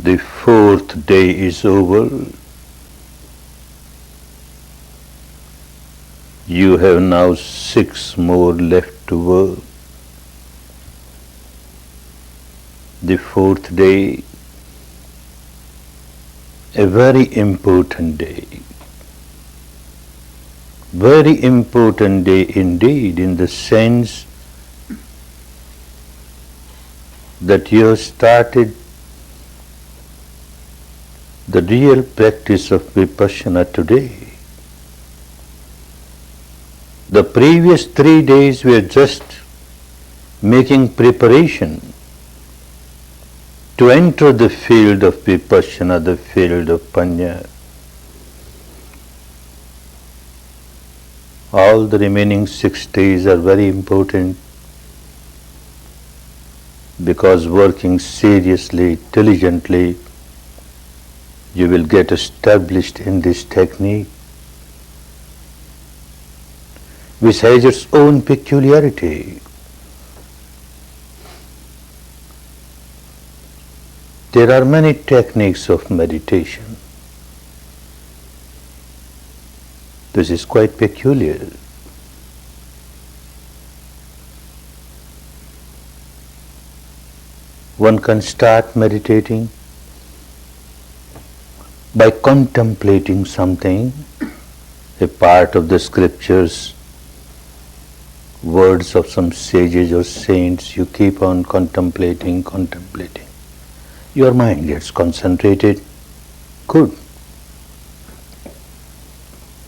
The fourth day is over. You have now 6 more left to work. The fourth day, a very important day. Very important day indeed, in the sense that you have started the real practice of Vipassana today. The previous 3 days were just making preparation to enter the field of Vipassana, the field of Panya. All the remaining 6 days are very important, because working seriously, diligently, you will get established in this technique, which has its own peculiarity. There are many techniques of meditation. This is quite peculiar. One can start meditating by contemplating something, a part of the scriptures, words of some sages or saints. You keep on contemplating. Your mind gets concentrated. Good.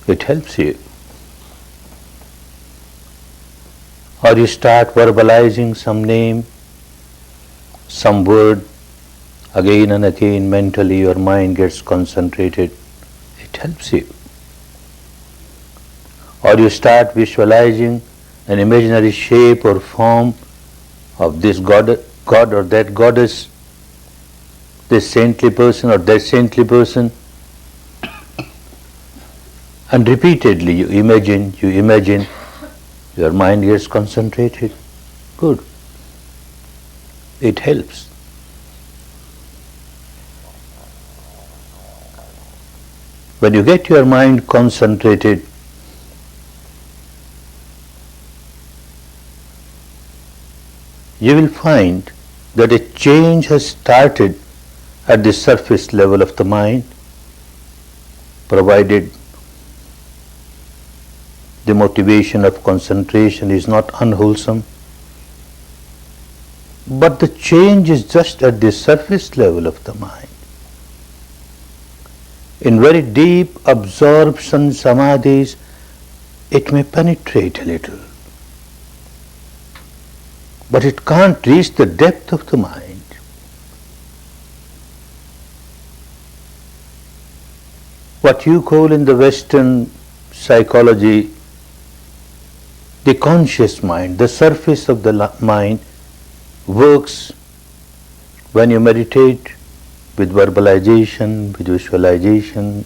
It helps you. Or you start verbalizing some name, some word, again and again mentally your mind gets concentrated. It helps you. Or you start visualizing an imaginary shape or form of this God or that goddess, this saintly person or that saintly person, and repeatedly you imagine, your mind gets concentrated. Good. It helps. When you get your mind concentrated, you will find that a change has started at the surface level of the mind, provided the motivation of concentration is not unwholesome. But the change is just at the surface level of the mind. In very deep absorption samadhis, it may penetrate a little, but it can't reach the depth of the mind. What you call in the Western psychology the conscious mind, the surface of the mind, works when you meditate with verbalization, with visualization,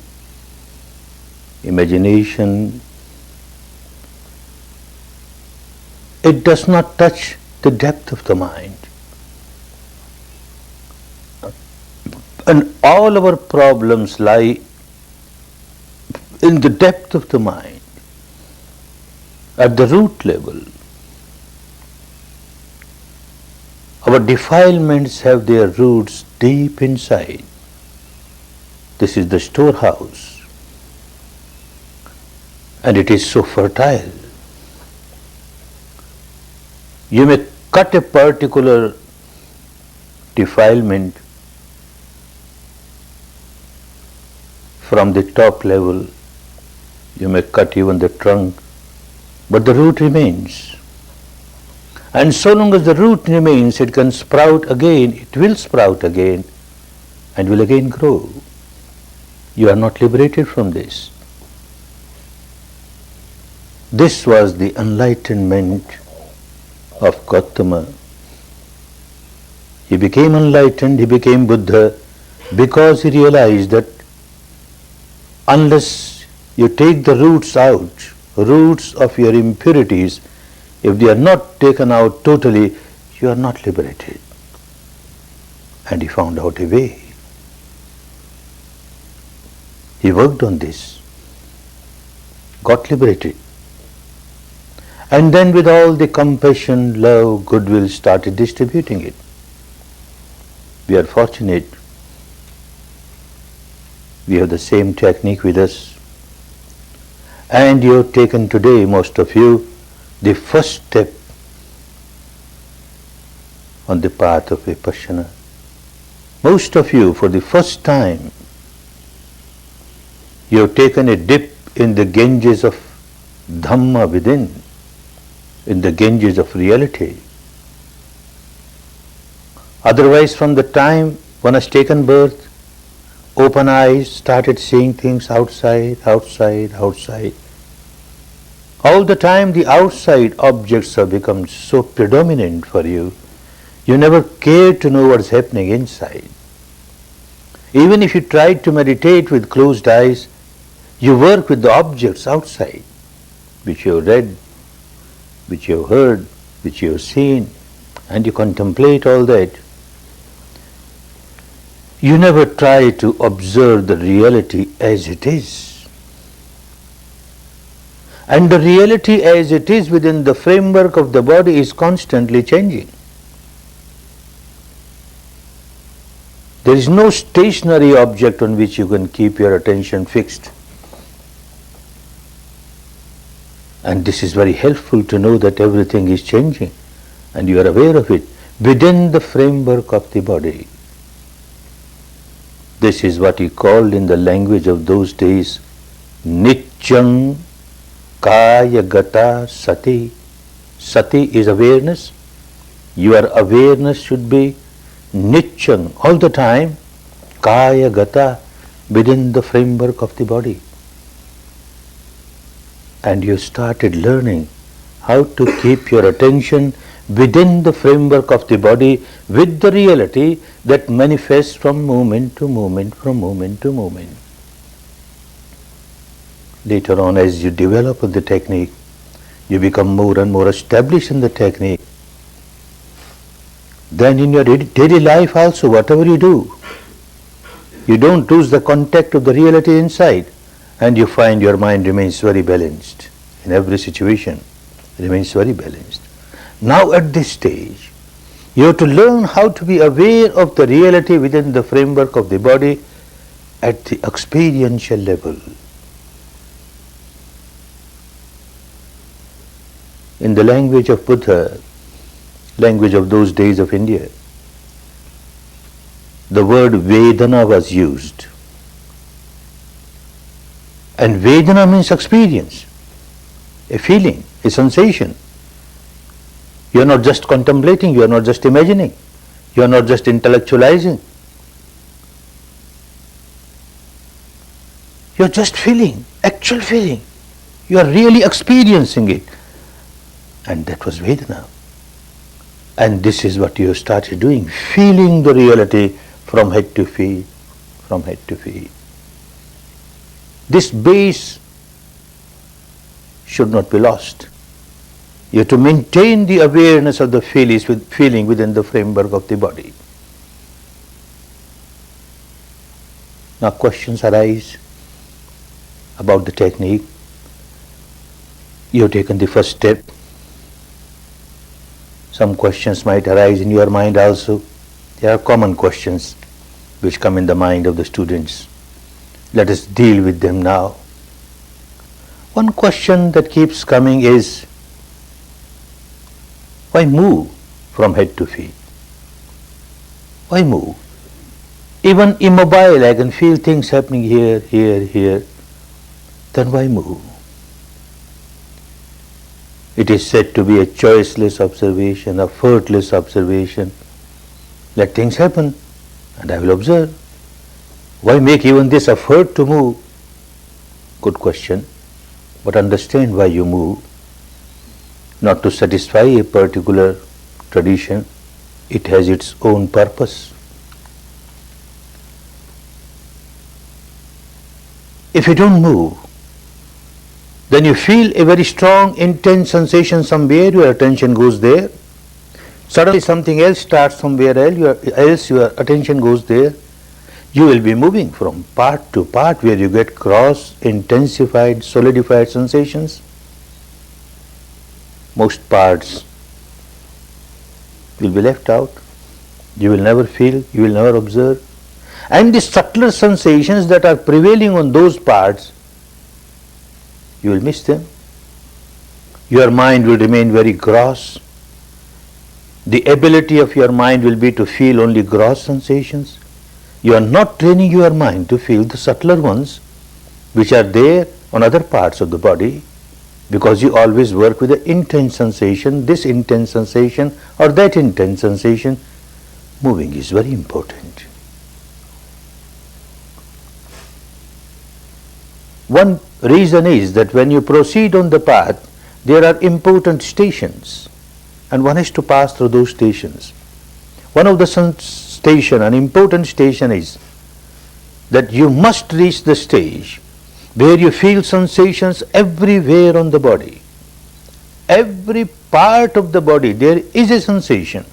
imagination. It does not touch the depth of the mind. And all our problems lie in the depth of the mind, at the root level. Our defilements have their roots deep inside. This is the storehouse, and it is so fertile. You may cut a particular defilement from the top level, you may cut even the trunk, but the root remains. And so long as the root remains, it can sprout again, it will sprout again, and will again grow. You are not liberated from this. This was the enlightenment of Gautama. He became enlightened, he became Buddha, because he realized that unless you take the roots out, roots of your impurities, if they are not taken out totally, you are not liberated. And he found out a way. He worked on this, got liberated. And then with all the compassion, love, goodwill started distributing it. We are fortunate. We have the same technique with us. And you have taken today, most of you, the first step on the path of Vipassana. Most of you, for the first time, you have taken a dip in the Ganges of Dhamma within, in the Ganges of reality. Otherwise, from the time one has taken birth, open eyes, started seeing things outside, outside, outside. All the time the outside objects have become so predominant for you, you never care to know what's happening inside. Even if you try to meditate with closed eyes, you work with the objects outside, which you have read, which you have heard, which you have seen, and you contemplate all that. You never try to observe the reality as it is. And the reality as it is within the framework of the body is constantly changing. There is no stationary object on which you can keep your attention fixed. And this is very helpful to know that everything is changing and you are aware of it within the framework of the body. This is what he called in the language of those days, Nityam Kaya Gata Sati. Sati is awareness. Your awareness should be Nityam, all the time, Kaya Gata, within the framework of the body. And you started learning how to keep your attention within the framework of the body with the reality that manifests from moment to moment, from moment to moment. Later on, as you develop the technique, you become more and more established in the technique. Then in your daily life also, whatever you do, you don't lose the contact of the reality inside, and you find your mind remains very balanced. In every situation, it remains very balanced. Now at this stage, you have to learn how to be aware of the reality within the framework of the body at the experiential level. In the language of Buddha, language of those days of India, the word Vedana was used. And Vedana means experience, a feeling, a sensation. You are not just contemplating, you are not just imagining, you are not just intellectualizing. You are just feeling, actual feeling. You are really experiencing it. And that was Vedana. And this is what you have started doing, feeling the reality from head to feet, from head to feet. This base should not be lost. You have to maintain the awareness of the feeling within the framework of the body. Now questions arise about the technique. You have taken the first step. Some questions might arise in your mind also. There are common questions which come in the mind of the students. Let us deal with them now. One question that keeps coming is, why move from head to feet? Why move? Even immobile, I can feel things happening here, here, here. Then why move? It is said to be a choiceless observation, a effortless observation. Let things happen and I will observe. Why make even this effort to move? Good question. But understand why you move. Not to satisfy a particular tradition. It has its own purpose. If you don't move, then you feel a very strong, intense sensation somewhere, your attention goes there. Suddenly something else starts somewhere else, your attention goes there. You will be moving from part to part where you get gross, intensified, solidified sensations. Most parts will be left out. You will never feel, you will never observe. And the subtler sensations that are prevailing on those parts, you will miss them. Your mind will remain very gross. The ability of your mind will be to feel only gross sensations. You are not training your mind to feel the subtler ones which are there on other parts of the body, because you always work with the intense sensation, this intense sensation or that intense sensation. Moving is very important. One reason is that when you proceed on the path, there are important stations and one has to pass through those stations. One of the an important station is that you must reach the stage where you feel sensations everywhere on the body. Every part of the body there is a sensation.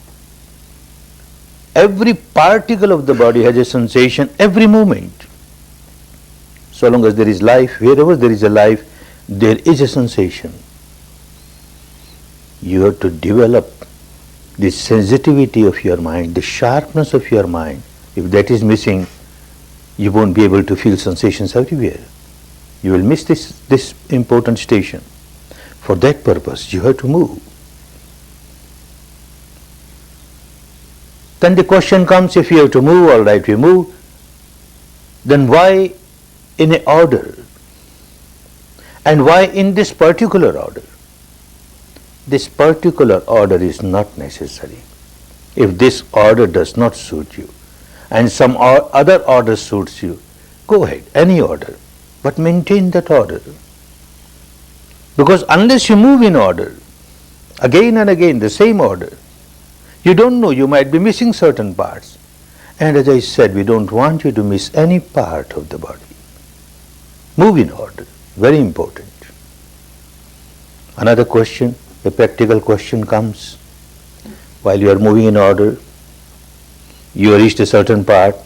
Every particle of the body has a sensation every moment. So long as there is life, wherever there is a life, there is a sensation. You have to develop the sensitivity of your mind, the sharpness of your mind. If that is missing, you won't be able to feel sensations everywhere. You will miss this important station. For that purpose, you have to move. Then the question comes, if you have to move, all right, we move, then why in an order? And why in this particular order? This particular order is not necessary. If this order does not suit you and some other order suits you, go ahead, any order, but maintain that order. Because unless you move in order, again and again the same order, you don't know, you might be missing certain parts. And as I said, we don't want you to miss any part of the body. Move in order, very important. Another question, a practical question comes. While you are moving in order, you have reached a certain part,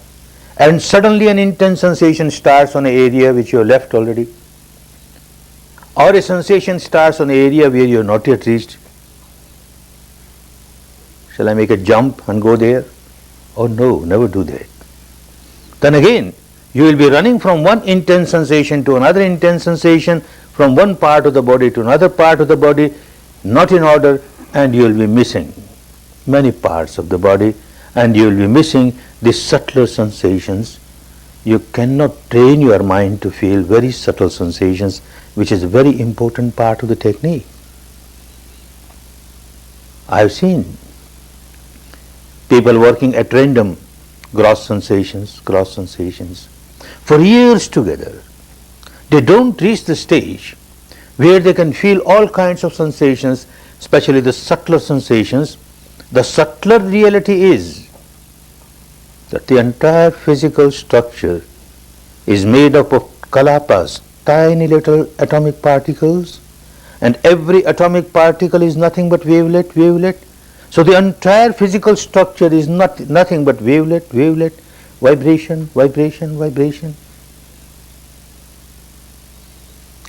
and suddenly an intense sensation starts on an area which you have left already. Or a sensation starts on an area where you have not yet reached. Shall I make a jump and go there? Oh no, never do that. Then again, you will be running from one intense sensation to another intense sensation, from one part of the body to another part of the body, not in order, and you will be missing many parts of the body, and you will be missing the subtler sensations. You cannot train your mind to feel very subtle sensations, which is a very important part of the technique. I have seen people working at random, gross sensations, for years together. They don't reach the stage where they can feel all kinds of sensations, especially the subtler sensations. The subtler reality is that the entire physical structure is made up of kalapas, tiny little atomic particles, and every atomic particle is nothing but wavelet. So the entire physical structure is nothing but wavelet, vibration.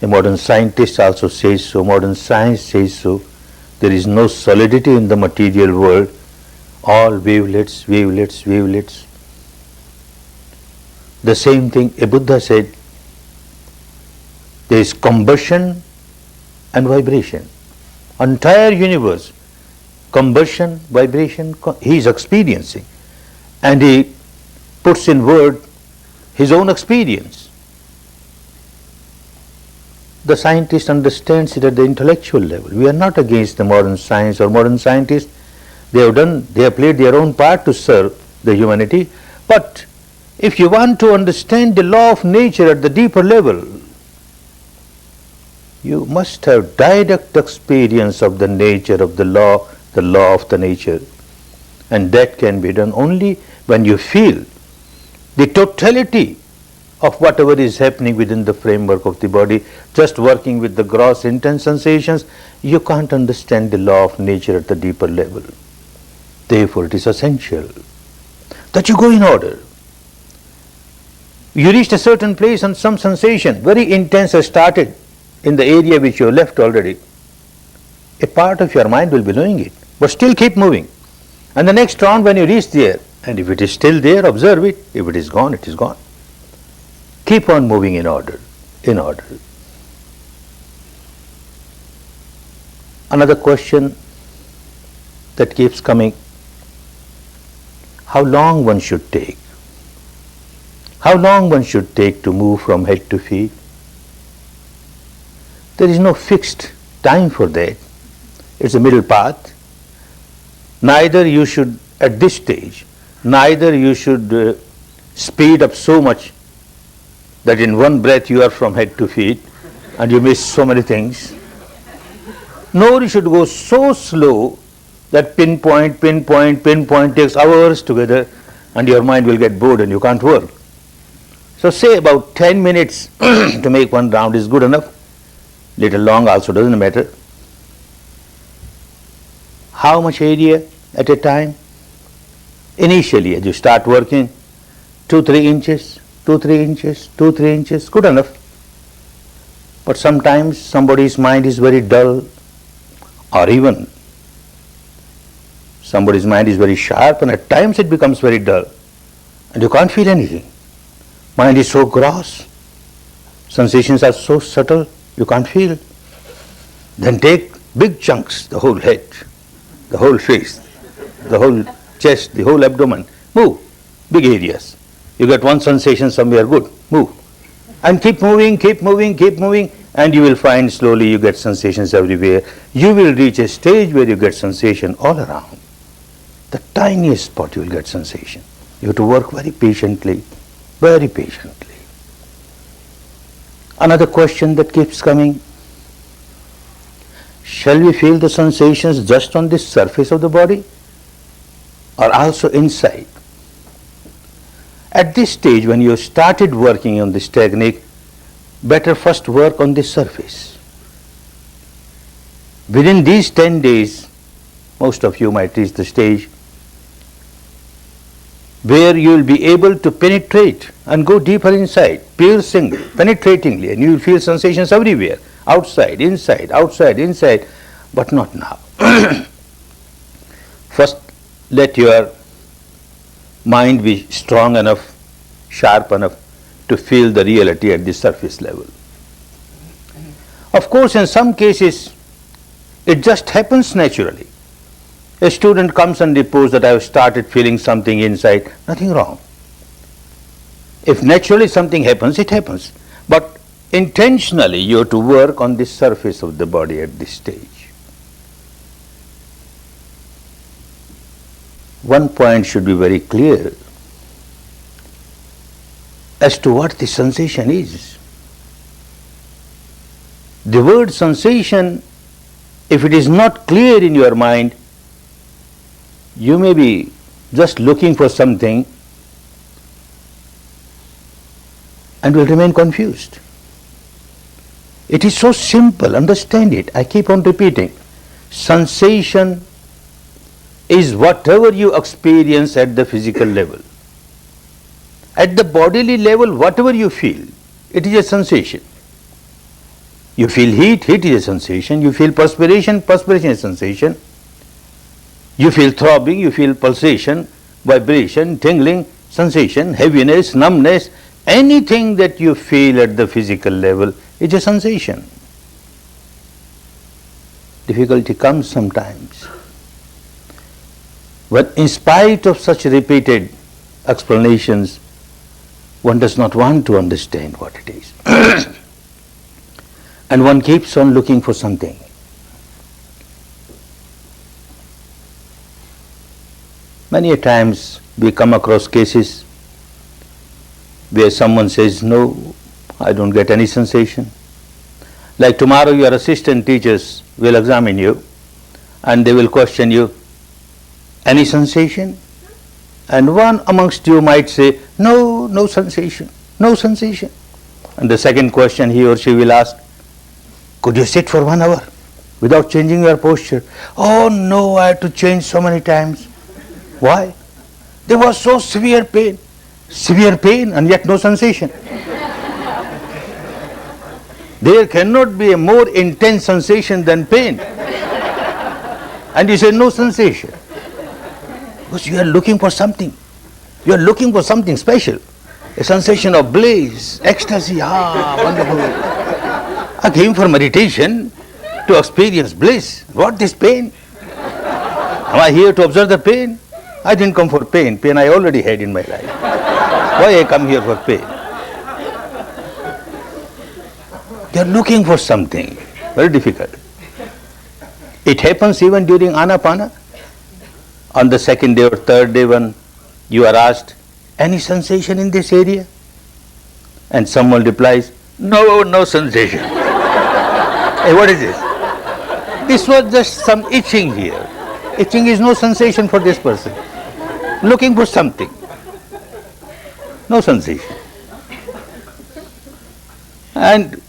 A modern scientist also says so, modern science says so. There is no solidity in the material world, all wavelets. The same thing a Buddha said, there is combustion and vibration. Entire universe, combustion, vibration, he is experiencing, and he puts in word his own experience. The scientist understands it at the intellectual level. We are not against the modern science or modern scientists. They have played their own part to serve the humanity. But if you want to understand the law of nature at the deeper level, you must have direct experience of the nature of the law of the nature. And that can be done only when you feel the totality of whatever is happening within the framework of the body. Just working with the gross intense sensations, you can't understand the law of nature at the deeper level. Therefore, it is essential that you go in order. You reached a certain place and some sensation, very intense, has started in the area which you have left already. A part of your mind will be knowing it, but still keep moving. And the next round when you reach there, and if it is still there, observe it. If it is gone, it is gone. Keep on moving in order, in order. Another question that keeps coming, how long one should take? How long one should take to move from head to feet? There is no fixed time for that. It's a middle path. Neither you should, at this stage, neither you should speed up so much that in one breath you are from head to feet and you miss so many things. Nor you should go so slow that pinpoint takes hours together and your mind will get bored and you can't work. So say about 10 minutes to make one round is good enough. Little long also doesn't matter. How much area at a time? Initially, as you start working, 2-3 inches, 2-3 inches, 2-3 inches, good enough. But sometimes somebody's mind is very dull, or even somebody's mind is very sharp, and at times it becomes very dull, and you can't feel anything. Mind is so gross, sensations are so subtle, you can't feel. Then take big chunks, the whole head, the whole face, the whole chest, the whole abdomen. Move, big areas. You get one sensation somewhere, good, move. And keep moving, and you will find slowly you get sensations everywhere. You will reach a stage where you get sensation all around. The tiniest spot you will get sensation. You have to work very patiently, very patiently. Another question that keeps coming, shall we feel the sensations just on the surface of the body or also inside? At this stage, when you started working on this technique, better first work on the surface. Within these 10 days, most of you might reach the stage where you will be able to penetrate and go deeper inside, piercingly, penetratingly, and you will feel sensations everywhere, outside, inside, but not now. First, let your mind be strong enough, sharp enough to feel the reality at the surface level. Of course, in some cases, it just happens naturally. A student comes and reports that I have started feeling something inside, nothing wrong. If naturally something happens, it happens. But intentionally you have to work on the surface of the body at this stage. One point should be very clear as to what the sensation is. The word sensation, if it is not clear in your mind, you may be just looking for something and will remain confused. It is so simple, understand it. I keep on repeating. Sensation is whatever you experience at the physical level. At the bodily level, whatever you feel, it is a sensation. You feel heat, heat is a sensation. You feel perspiration, perspiration is a sensation. You feel throbbing, you feel pulsation, vibration, tingling, sensation, heaviness, numbness. Anything that you feel at the physical level is a sensation. Difficulty comes sometimes. But in spite of such repeated explanations, one does not want to understand what it is. And one keeps on looking for something. Many a times we come across cases where someone says, no, I don't get any sensation. Like tomorrow your assistant teachers will examine you and they will question you, any sensation? And one amongst you might say, no, no sensation, no sensation. And the second question he or she will ask, could you sit for 1 hour without changing your posture? Oh no, I had to change so many times. Why? There was so severe pain. severe pain and yet no sensation. There cannot be a more intense sensation than pain. And you say no sensation. Because you are looking for something. You are looking for something special. A sensation of bliss, ecstasy, wonderful. I came for meditation to experience bliss. What this pain? Am I here to observe the pain? I didn't come for pain. Pain I already had in my life. Why I come here for pain? They are looking for something. Very difficult. It happens even during Anapana. On the second day or third day when you are asked, any sensation in this area? And someone replies, no sensation. Hey, what is this? This was just some itching here. Itching is no sensation for this person. Looking for something. No sensation. And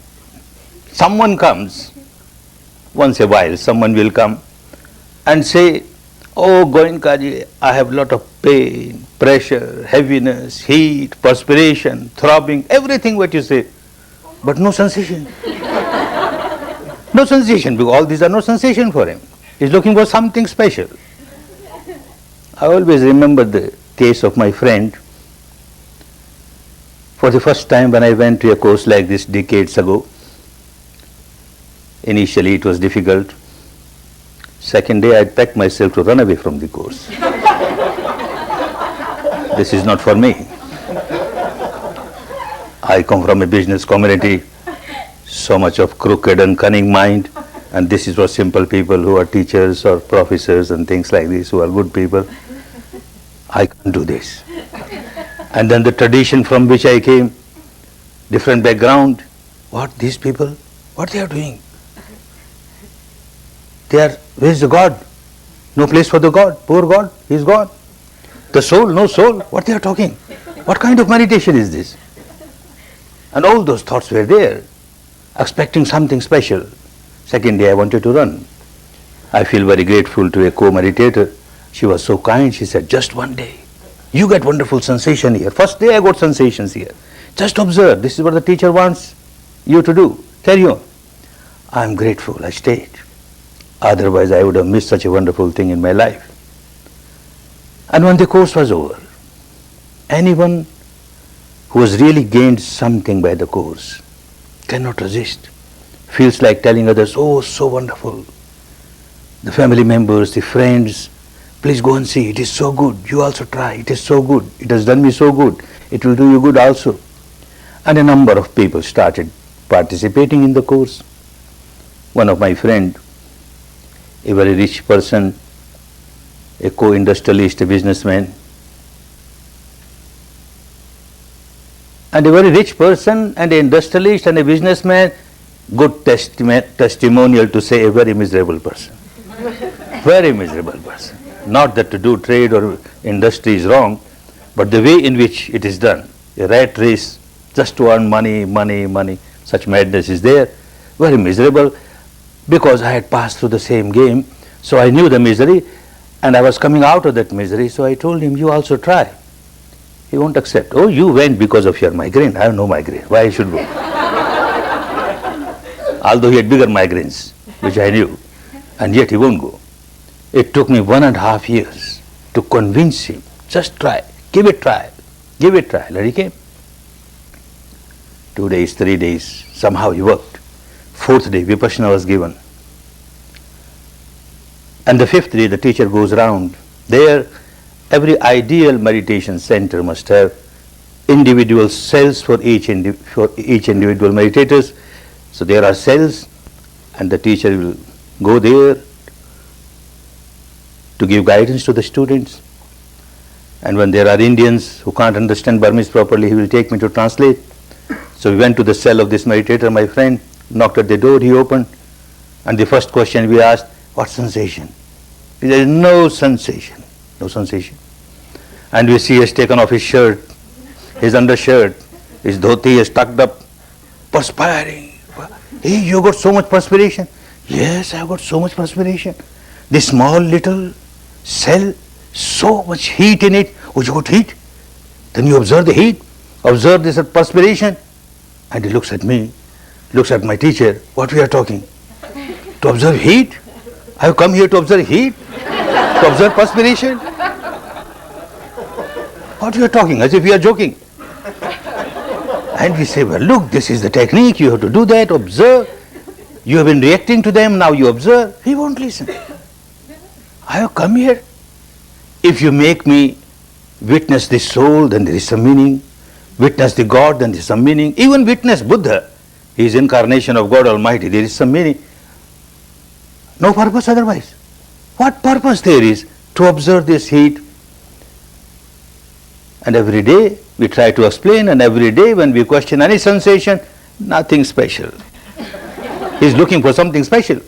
someone comes, once a while someone will come and say, oh Goenka ji, I have lot of pain, pressure, heaviness, heat, perspiration, throbbing, everything what you say, but no sensation. No sensation, because all these are no sensation for him. He's looking for something special. I always remember the case of my friend. For the first time when I went to a course like this decades ago, initially it was difficult. Second day I packed myself to run away from the course. This is not for me. I come from a business community, so much of crooked and cunning mind, and this is for simple people who are teachers or professors and things like this, who are good people. I can't do this. And then the tradition from which I came, different background, what these people, what they are doing? Where is the God? No place for the God. Poor God, he is gone. The soul, no soul. What they are talking? What kind of meditation is this? And all those thoughts were there, expecting something special. Second day I wanted to run. I feel very grateful to a co-meditator. She was so kind. She said, just one day, you get wonderful sensation here. First day I got sensations here. Just observe. This is what the teacher wants you to do. Carry on. I am grateful. I stayed. Otherwise I would have missed such a wonderful thing in my life. And when the course was over, anyone who has really gained something by the course cannot resist. Feels like telling others, oh, so wonderful. The family members, the friends, please go and see. It is so good. You also try. It is so good. It has done me so good. It will do you good also. And a number of people started participating in the course. One of my friend, a very rich person, a co-industrialist, a businessman, and a very rich person and an industrialist and a businessman, good testimonial to say a very miserable person. Very miserable person. Not that to do trade or industry is wrong, but the way in which it is done, a rat race just to earn money, such madness is there. Very miserable, because I had passed through the same game, so I knew the misery and I was coming out of that misery, so I told him, you also try. He won't accept. Oh, you went because of your migraine. I have no migraine. Why I should go? Although he had bigger migraines, which I knew, and yet he won't go. It took me 1.5 years to convince him, just try, give it try, give it try. And he came. 2 days, 3 days, somehow he worked. 4th day, Vipassana was given. And the 5th day, the teacher goes round. There, every ideal meditation center must have individual cells for each individual meditators. So there are cells, and the teacher will go there to give guidance to the students. And when there are Indians who can't understand Burmese properly, he will take me to translate. So we went to the cell of this meditator, my friend, knocked at the door, he opened, and the first question we asked, what sensation? There is no sensation, no sensation. And we see he has taken off his shirt, his undershirt, his dhoti is tucked up, perspiring. Hey, you got so much perspiration? Yes, I got so much perspiration. This small little cell, so much heat in it. Oh, you got heat? Then you observe the heat, observe this perspiration. And he looks at me, looks at my teacher. What we are talking? To observe heat? I have come here to observe heat? To observe perspiration? What you are talking? As if we are joking. And we say, well, look, this is the technique. You have to do that, observe. You have been reacting to them, now you observe. He won't listen. I have come here. If you make me witness the soul, then there is some meaning. Witness the God, then there is some meaning. Even witness Buddha, he is incarnation of God Almighty, there is some meaning. No purpose otherwise. What purpose there is to observe this heat? And every day we try to explain, and every day when we question any sensation, nothing special. He is looking for something special.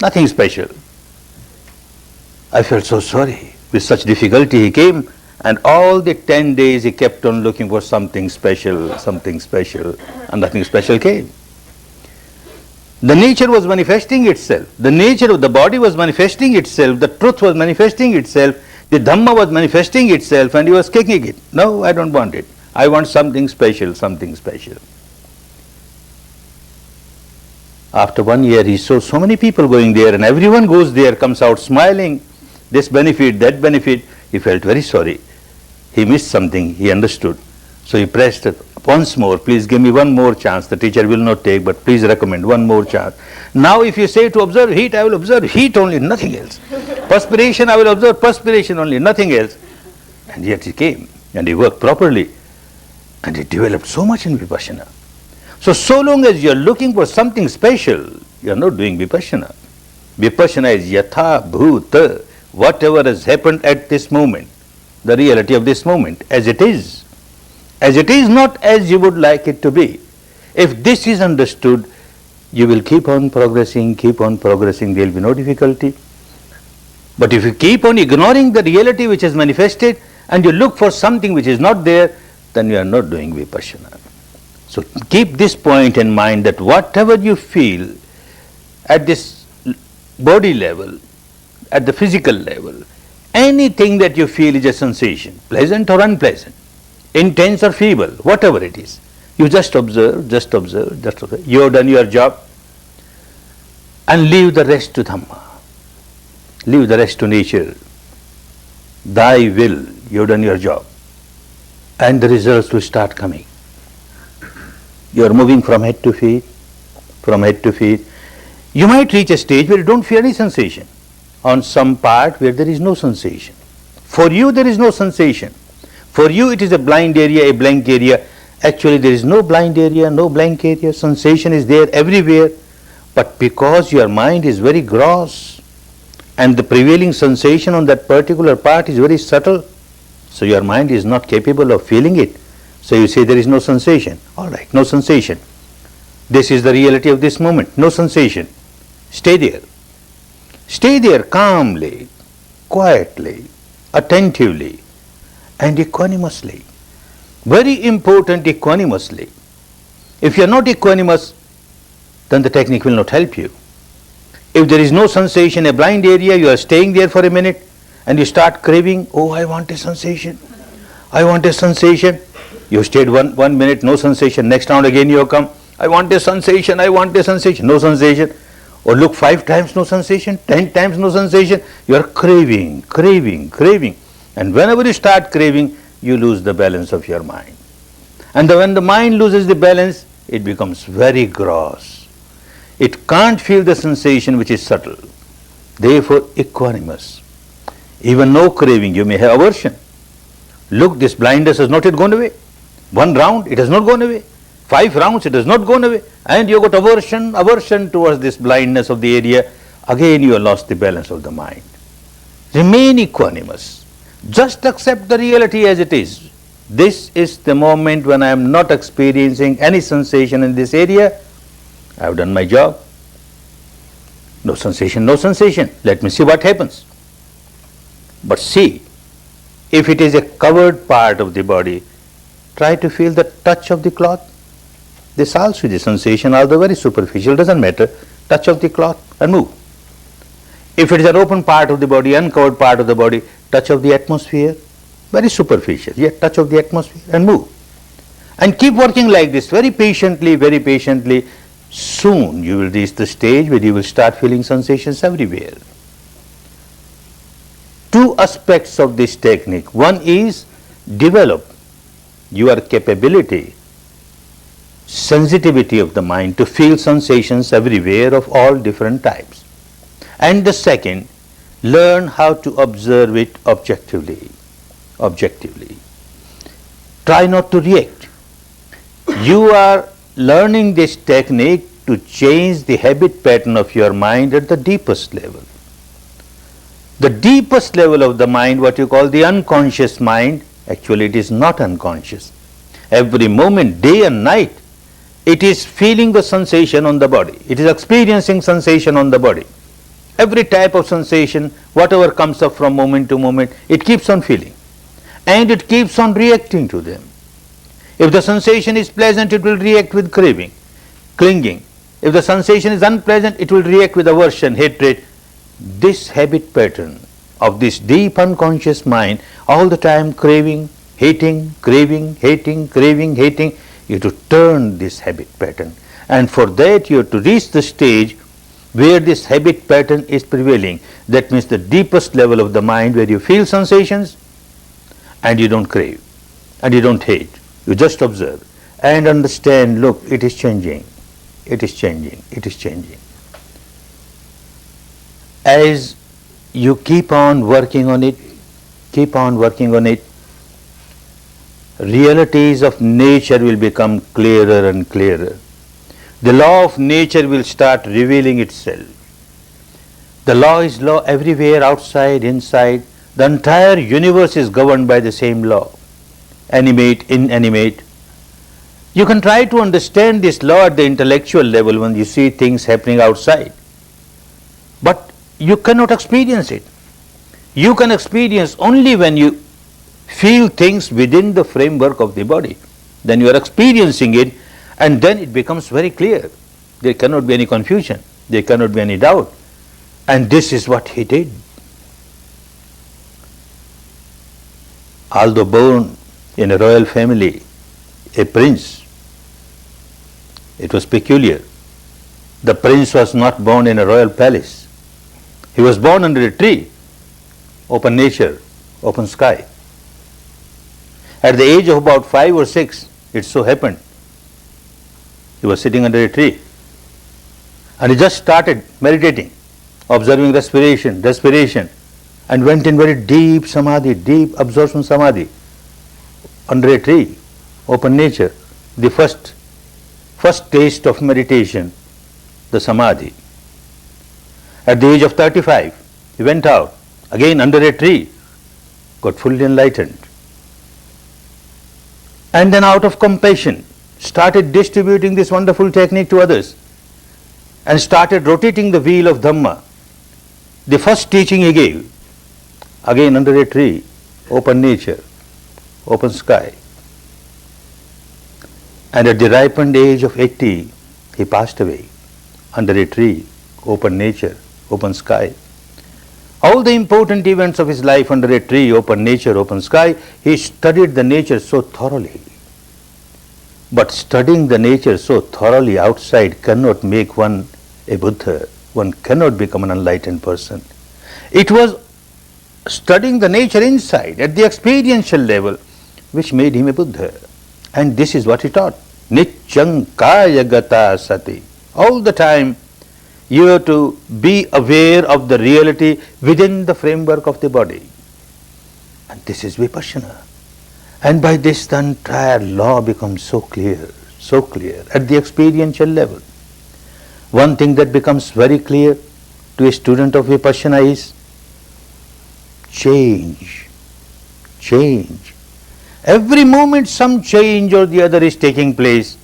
Nothing special. I felt so sorry. With such difficulty he came, and all the 10 days he kept on looking for something special, and nothing special came. The nature was manifesting itself. The nature of the body was manifesting itself. The truth was manifesting itself. The Dhamma was manifesting itself, and he was kicking it. No, I don't want it. I want something special, something special. After 1 year, he saw so many people going there, and everyone goes there, comes out smiling, this benefit, that benefit. He felt very sorry. He missed something, he understood. So he pressed it once more, please give me one more chance. The teacher will not take, but please recommend one more chance. Now if you say to observe heat, I will observe heat only, nothing else. Perspiration, I will observe perspiration only, nothing else. And yet he came, and he worked properly, and he developed so much in Vipassana. So long as you are looking for something special, you are not doing Vipassana. Vipassana is yatha bhuta, whatever has happened at this moment, the reality of this moment, as it is. As it is, not as you would like it to be. If this is understood, you will keep on progressing, there will be no difficulty. But if you keep on ignoring the reality which is manifested, and you look for something which is not there, then you are not doing Vipassana. So keep this point in mind, that whatever you feel at this body level, at the physical level, anything that you feel is a sensation, pleasant or unpleasant, intense or feeble, whatever it is, you just observe. You have done your job, and leave the rest to Dhamma, leave the rest to nature. Thy will, you have done your job, and the results will start coming. You are moving from head to feet. You might reach a stage where you don't feel any sensation, on some part where there is no sensation. For you there is no sensation. For you it is a blind area, a blank area. Actually there is no blind area, no blank area. Sensation is there everywhere. But because your mind is very gross, and the prevailing sensation on that particular part is very subtle, so your mind is not capable of feeling it. So you say there is no sensation. All right, no sensation. This is the reality of this moment. No sensation. Stay there. Stay there calmly, quietly, attentively, and equanimously. Very important, equanimously. If you are not equanimous, then the technique will not help you. If there is no sensation, a blind area, you are staying there for a minute, and you start craving, oh, I want a sensation. I want a sensation. You stayed one minute, no sensation. Next round again you have come, I want a sensation, no sensation. Or look 5 times, no sensation, 10 times, no sensation. You are craving. And whenever you start craving, you lose the balance of your mind. And when the mind loses the balance, it becomes very gross. It can't feel the sensation which is subtle. Therefore, equanimous. Even no craving, you may have aversion. Look, this blindness has not yet gone away. 1 round, it has not gone away. 5 rounds, it has not gone away. And you got aversion towards this blindness of the area. Again you have lost the balance of the mind. Remain equanimous. Just accept the reality as it is. This is the moment when I am not experiencing any sensation in this area. I have done my job. No sensation. Let me see what happens. But see, if it is a covered part of the body, try to feel the touch of the cloth. This also is a sensation, although very superficial, doesn't matter. Touch of the cloth and move. If it is an open part of the body, uncovered part of the body, touch of the atmosphere. very superficial, yet touch of the atmosphere and move. And keep working like this very patiently, very patiently. Soon you will reach the stage where you will start feeling sensations everywhere. Two aspects of this technique. One is develop your capability, sensitivity of the mind to feel sensations everywhere of all different types. And the second, learn how to observe it objectively. Try not to react. You are learning this technique to change the habit pattern of your mind at the deepest level. The deepest level of the mind, what you call the unconscious mind, actually it is not unconscious. Every moment, day and night, it is feeling the sensation on the body. It is experiencing sensation on the body. Every type of sensation, whatever comes up from moment to moment, it keeps on feeling. And it keeps on reacting to them. If the sensation is pleasant, it will react with craving, clinging. If the sensation is unpleasant, it will react with aversion, hatred. This habit pattern of this deep unconscious mind, all the time craving, hating, craving, hating, craving, hating, you have to turn this habit pattern. And for that you have to reach the stage where this habit pattern is prevailing. That means the deepest level of the mind where you feel sensations and you don't crave and you don't hate. You just observe and understand, look, it is changing, it is changing, it is changing. As you keep on working on it, realities of nature will become clearer and clearer. The law of nature will start revealing itself. The law is law everywhere, outside, inside. The entire universe is governed by the same law. Animate, inanimate. You can try to understand this law at the intellectual level when you see things happening outside. But you cannot experience it. You can experience only when you feel things within the framework of the body. Then you are experiencing it, and then it becomes very clear. There cannot be any confusion. There cannot be any doubt. And this is what he did. Although born in a royal family, a prince, it was peculiar. The prince was not born in a royal palace. He was born under a tree, open nature, open sky. At the age of about 5 or 6, it so happened, he was sitting under a tree and he just started meditating, observing respiration, and went in very deep samadhi, deep absorption samadhi, under a tree, open nature. The first taste of meditation, the samadhi. At the age of 35, he went out, again under a tree, got fully enlightened. And then out of compassion, started distributing this wonderful technique to others and started rotating the wheel of Dhamma. The first teaching he gave, again under a tree, open nature, open sky. And at the ripened age of 80, he passed away under a tree, open nature, open sky. All the important events of his life under a tree, open nature, open sky, he studied the nature so thoroughly. But studying the nature so thoroughly outside cannot make one a Buddha. One cannot become an enlightened person. It was studying the nature inside at the experiential level which made him a Buddha. And this is what he taught. Nityam kaya gata sati. All the time you have to be aware of the reality within the framework of the body. And this is Vipassana. And by this the entire law becomes so clear at the experiential level. One thing that becomes very clear to a student of Vipassana is change. Every moment some change or the other is taking place.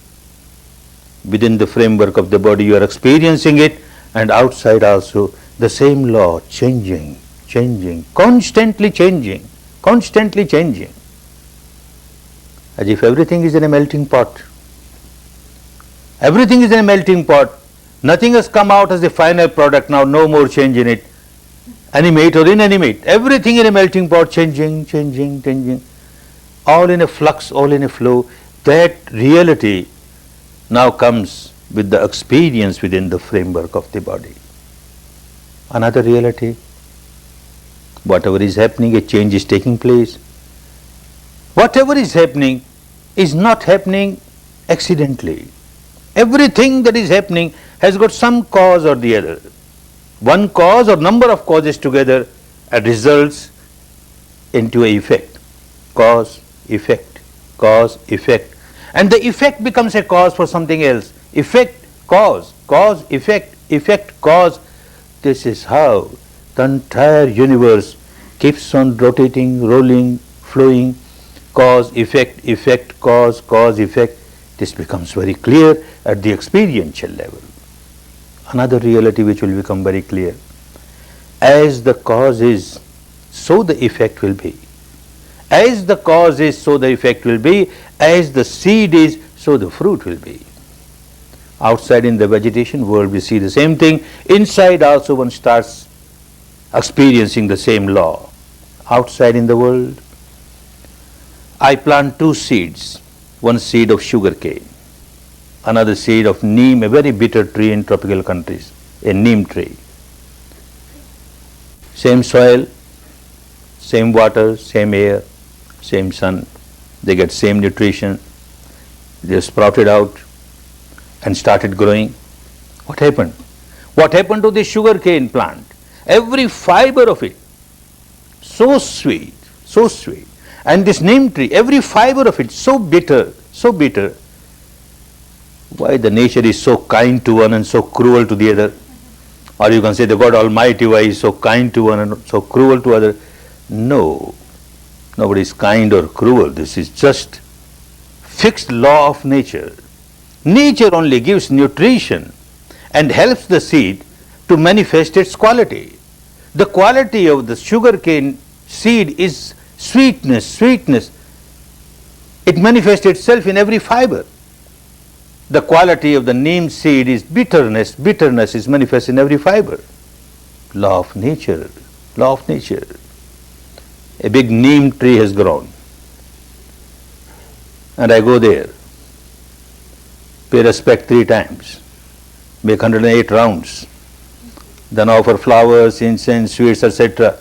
Within the framework of the body you are experiencing it, and outside also the same law, changing, constantly changing. As if everything is in a melting pot. Everything is in a melting pot. Nothing has come out as the final product, now no more change in it. animate or inanimate, everything in a melting pot, changing, all in a flux, all in a flow. That reality now comes with the experience within the framework of the body. Another reality, whatever is happening, a change is taking place. Whatever is happening is not happening accidentally. Everything that is happening has got some cause or the other. One cause or number of causes together results into an effect. Cause, effect, cause, effect. And the effect becomes a cause for something else. Effect, cause, effect, cause. This is how the entire universe keeps on rotating, rolling, flowing. Cause, effect, cause, effect. This becomes very clear at the experiential level. Another reality which will become very clear. As the cause is, so the effect will be. As the cause is, so the effect will be. As the seed is, so the fruit will be. Outside in the vegetation world we see the same thing. Inside also one starts experiencing the same law. Outside in the world, I plant two seeds. One seed of sugar cane, another seed of neem, a very bitter tree in tropical countries, a neem tree. Same soil, same water, same air, same sun. They get same nutrition. They sprouted out and started growing. What happened? What happened to the sugar cane plant? Every fiber of it, so sweet, so sweet. And this neem tree, every fiber of it, so bitter, so bitter. Why the nature is so kind to one and so cruel to the other? Or you can say the God Almighty, why he is so kind to one and so cruel to other? No, nobody is kind or cruel. This is just fixed law of nature. Nature only gives nutrition and helps the seed to manifest its quality. The quality of the sugarcane seed is sweetness. It manifests itself in every fiber. The quality of the neem seed is bitterness. Bitterness is manifest in every fiber. Law of nature. Law of nature. A big neem tree has grown. And I go there, pay respect 3 times, make 108 rounds, then offer flowers, incense, sweets, etc.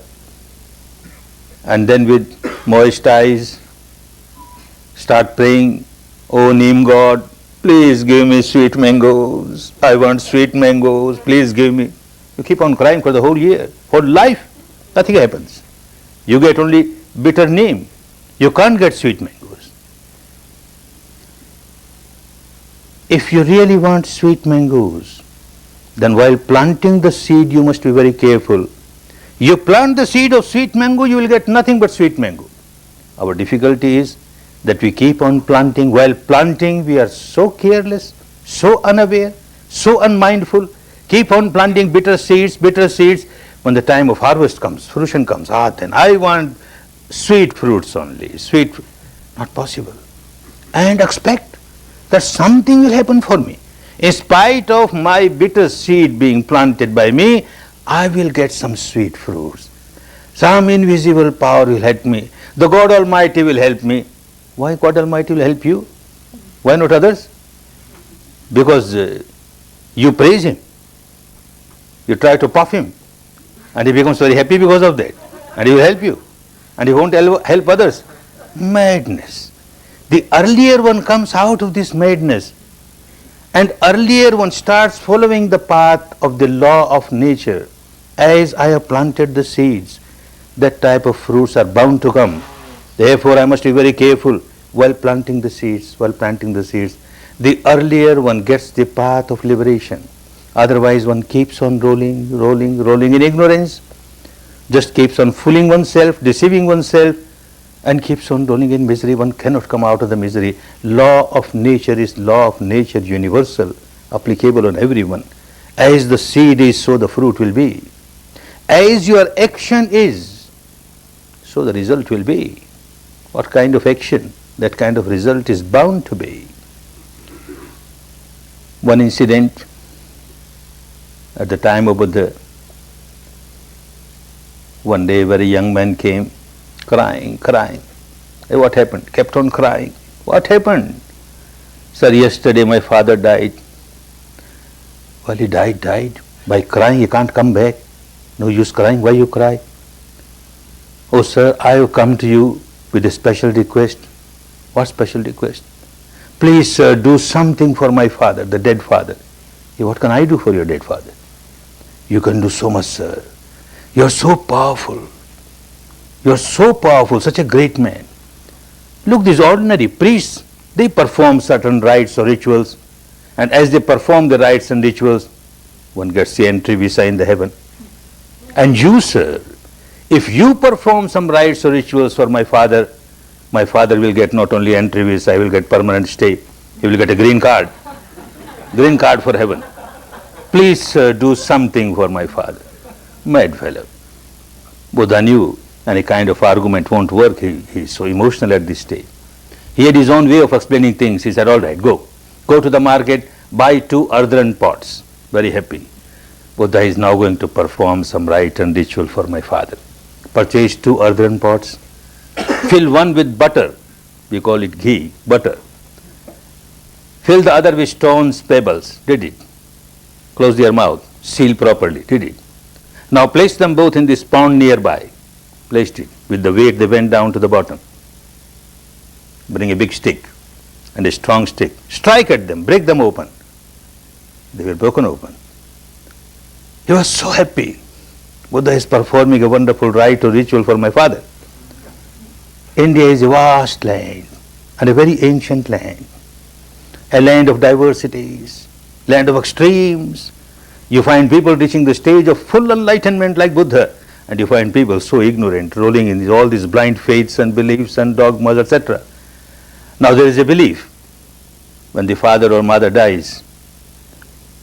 And then with moist eyes start praying, "Oh neem God, please give me sweet mangoes. I want sweet mangoes. Please give me." You keep on crying for the whole year, for life. Nothing happens. You get only bitter neem. You can't get sweet mangoes. If you really want sweet mangoes, then while planting the seed you must be very careful. You plant the seed of sweet mango, you will get nothing but sweet mango. Our difficulty is that we keep on planting. While planting we are so careless, so unaware, so unmindful. Keep on planting bitter seeds. When the time of harvest comes, fruition comes, then I want sweet fruits only. Not possible. And expect that something will happen for me. In spite of my bitter seed being planted by me, I will get some sweet fruits. Some invisible power will help me. The God Almighty will help me. Why God Almighty will help you? Why not others? Because you praise Him. You try to puff Him. And He becomes very happy because of that. And He will help you. And He won't help others. Madness. The earlier one comes out of this madness, and earlier one starts following the path of the law of nature. As I have planted the seeds, that type of fruits are bound to come. Therefore, I must be very careful while planting the seeds. The earlier one gets the path of liberation. Otherwise, one keeps on rolling in ignorance, just keeps on fooling oneself, deceiving oneself, and keeps on rolling in misery. One cannot come out of the misery. Law of nature is law of nature, universal, applicable on everyone. As the seed is, so the fruit will be. As your action is, so the result will be. What kind of action, that kind of result is bound to be. One incident at the time of Buddha, One day, a very young man came, crying. Hey, what happened? Kept on crying. What happened? Sir, yesterday my father died. Well, he died. By crying, he can't come back. No use crying. Why you cry? Oh, sir, I have come to you with a special request. What special request? Please, sir, do something for my father, the dead father. Hey, what can I do for your dead father? You can do so much, sir. You are so powerful. You are so powerful, such a great man. Look, these ordinary priests, they perform certain rites or rituals, and as they perform the rites and rituals, one gets the entry visa in the heaven. And you, sir, if you perform some rites or rituals for my father will get not only entry visa, he will get permanent stay. He will get a green card for heaven. Please, sir, do something for my father. Mad fellow. Buddha knew any kind of argument won't work. He is so emotional at this stage. He had his own way of explaining things. He said, all right, go to the market, buy 2 earthen pots. Very happy. Buddha is now going to perform some rite and ritual for my father. Purchase 2 earthen pots, fill one with butter, we call it ghee, butter. Fill the other with stones, pebbles, did it. Close their mouth, seal properly, did it. Now place them both in this pond nearby. Placed it. With the weight they went down to the bottom. Bring a big stick and a strong stick. Strike at them, break them open. They were broken open. He was so happy. Buddha is performing a wonderful rite or ritual for my father. India is a vast land and a very ancient land. A land of diversities, land of extremes. You find people reaching the stage of full enlightenment like Buddha, and you find people so ignorant, rolling in all these blind faiths and beliefs and dogmas, etc. Now there is a belief, when the father or mother dies,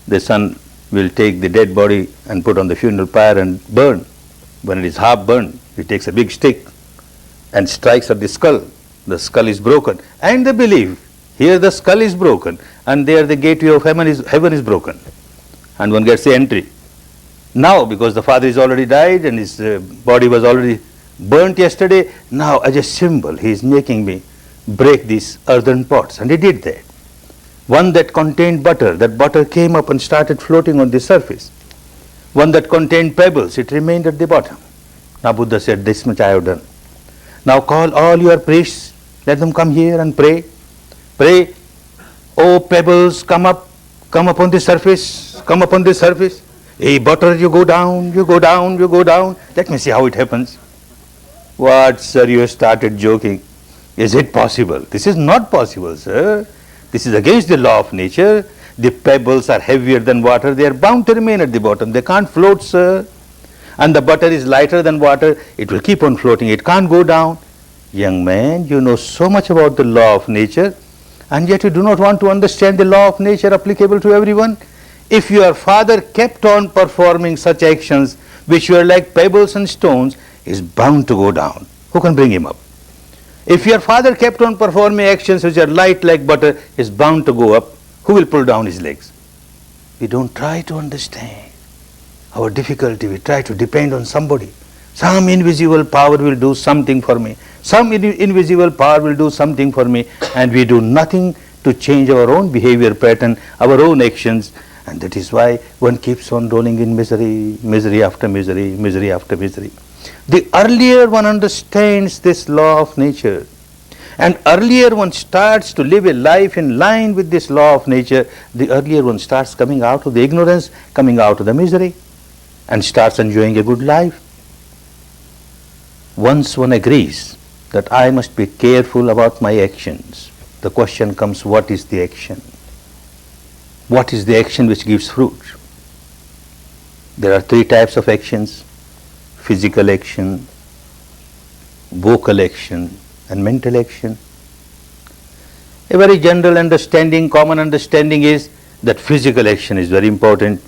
the son will take the dead body and put on the funeral pyre and burn. When it is half burned, he takes a big stick and strikes at the skull. The skull is broken. And they believe, here the skull is broken, and there the gateway of heaven is broken. And one gets the entry. Now, because the father is already died and his body was already burnt yesterday, now as a symbol he is making me break these earthen pots. And he did that. One that contained butter, that butter came up and started floating on the surface. One that contained pebbles, it remained at the bottom. Now Buddha said, this much I have done. Now call all your priests, let them come here and pray. Pray, oh pebbles, come up on the surface, come up on the surface. Hey butter, you go down. Let me see how it happens. What, sir, you started joking. Is it possible? This is not possible, sir. This is against the law of nature. The pebbles are heavier than water. They are bound to remain at the bottom. They can't float, sir. And the butter is lighter than water. It will keep on floating. It can't go down. Young man, you know so much about the law of nature, and yet you do not want to understand the law of nature applicable to everyone. If your father kept on performing such actions which were like pebbles and stones, he is bound to go down. Who can bring him up? If your father kept on performing actions which are light like butter, he is bound to go up. Who will pull down his legs? We don't try to understand our difficulty. We try to depend on somebody. Some invisible power will do something for me. Some invisible power will do something for me, and we do nothing to change our own behavior pattern, our own actions. And that is why one keeps on rolling in misery, misery after misery, misery after misery. The earlier one understands this law of nature, and earlier one starts to live a life in line with this law of nature, the earlier one starts coming out of the ignorance, coming out of the misery, and starts enjoying a good life. Once one agrees that I must be careful about my actions, the question comes, what is the action? What is the action which gives fruit? There are 3 types of actions: physical action, vocal action, and mental action. A very general understanding, common understanding is that physical action is very important,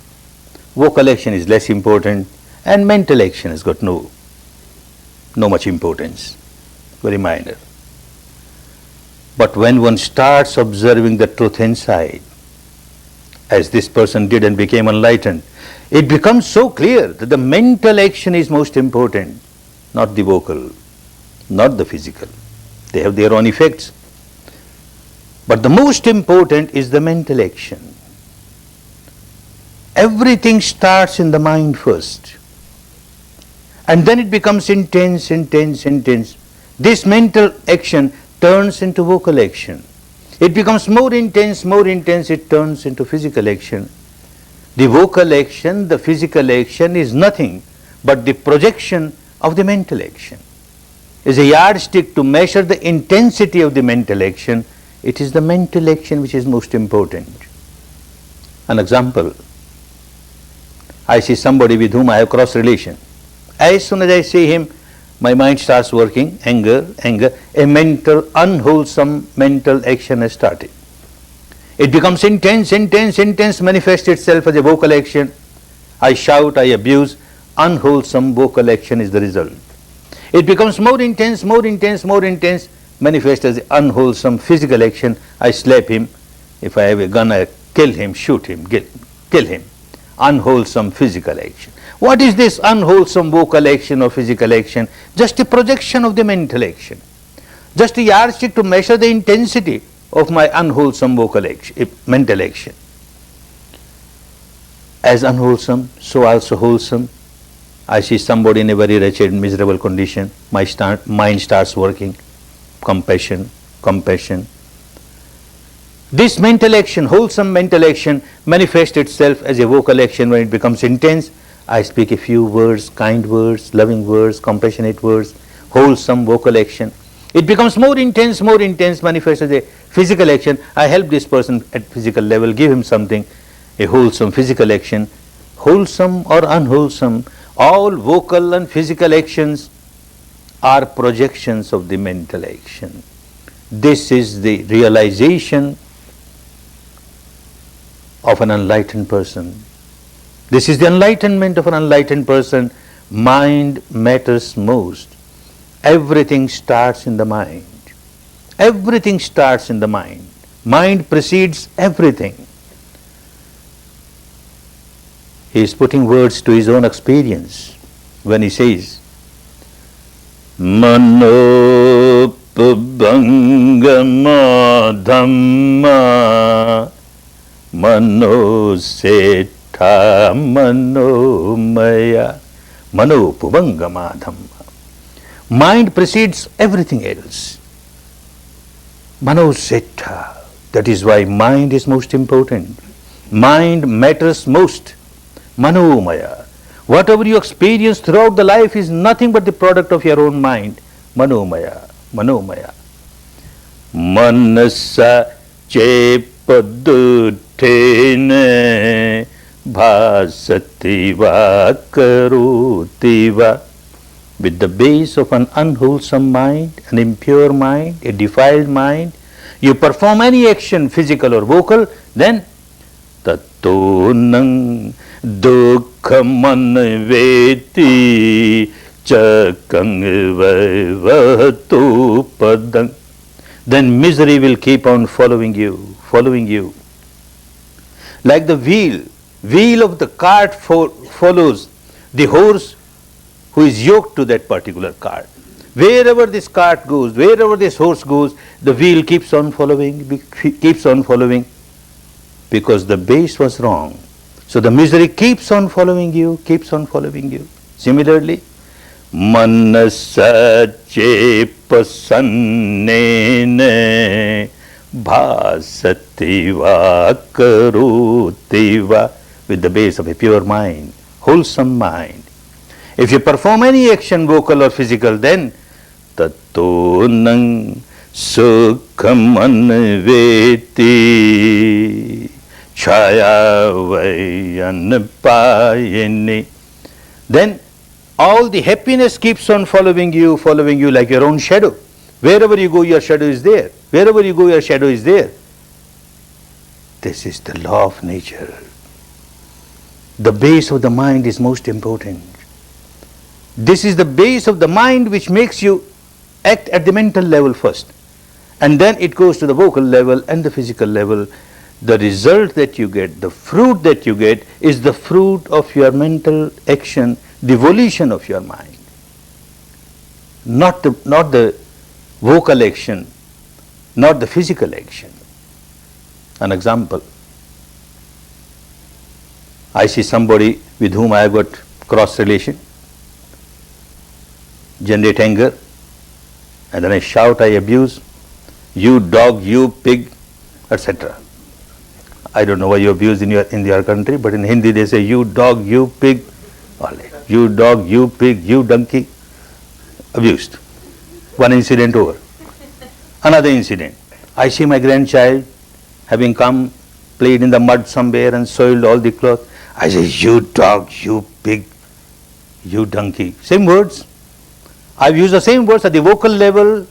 vocal action is less important, and mental action has got no much importance, very minor. But when one starts observing the truth inside, as this person did and became enlightened, it becomes so clear that the mental action is most important, not the vocal, not the physical. They have their own effects. But the most important is the mental action. Everything starts in the mind first. And then it becomes intense, intense, intense. This mental action turns into vocal action. It becomes more intense, it turns into physical action. The vocal action, the physical action is nothing but the projection of the mental action. Is a yardstick to measure the intensity of the mental action. It is the mental action which is most important. An example, I see somebody with whom I have cross relation. As soon as I see him, my mind starts working, anger, a mental, unwholesome mental action has started. It becomes intense, manifests itself as a vocal action. I shout, I abuse, unwholesome vocal action is the result. It becomes more intense, manifests as unwholesome physical action. I slap him. If I have a gun, I kill him, shoot him, kill him. Unwholesome physical action. What is this unwholesome vocal action or physical action? Just a projection of the mental action. Just a yardstick to measure the intensity of my unwholesome vocal action, mental action. As unwholesome, so also wholesome. I see somebody in a very wretched, miserable condition. My mind starts working. Compassion. This mental action, wholesome mental action, manifests itself as a vocal action when it becomes intense. I speak a few words, kind words, loving words, compassionate words, wholesome vocal action. It becomes more intense, manifests as a physical action. I help this person at physical level, give him something, a wholesome physical action. Wholesome or unwholesome, all vocal and physical actions are projections of the mental action. This is the realization of an enlightened person. This is the enlightenment of an enlightened person. Mind matters most. Everything starts in the mind. Everything starts in the mind. Mind precedes everything. He is putting words to his own experience when he says, Manopabangama dhamma manoseta manomaya manopabangama dhamma. Mind precedes everything else. Manoseta. That is why mind is most important. Mind matters most. Manomaya. Whatever you experience throughout the life is nothing but the product of your own mind. Manomaya. Manasa chepadutene bhasativa karutiva. With the base of an unwholesome mind, an impure mind, a defiled mind, you perform any action, physical or vocal, then tatonang dukkhamanveti chakang vaivatu padang. Then misery will keep on following you. Like the wheel of the cart follows the horse who is yoked to that particular cart. Wherever this cart goes, wherever this horse goes, the wheel keeps on following, because the base was wrong. So the misery keeps on following you. Similarly, manasa chepasannene bhasativa karutiva. With the base of a pure mind, wholesome mind. If you perform any action, vocal or physical, then tatonang sukham anveti chaya vayanapayini. Then all the happiness keeps on following you like your own shadow. Wherever you go, your shadow is there. This is the law of nature. The base of the mind is most important. This is the base of the mind which makes you act at the mental level first. And then it goes to the vocal level and the physical level. the result that you get, the fruit that you get, is the fruit of your mental action, the volition of your mind. Not the vocal action, not the physical action. An example. I see somebody with whom I have got cross relation, generate anger, and then I shout, I abuse, you dog, you pig, etc. I don't know why you abuse in your country, but in Hindi they say you dog, you pig, all right. You dog, you pig, you donkey, abused. One incident over. Another incident. I see my grandchild having come, played in the mud somewhere and soiled all the cloth. I say, you dog, you pig, you donkey. Same words. I've used the same words at the vocal level,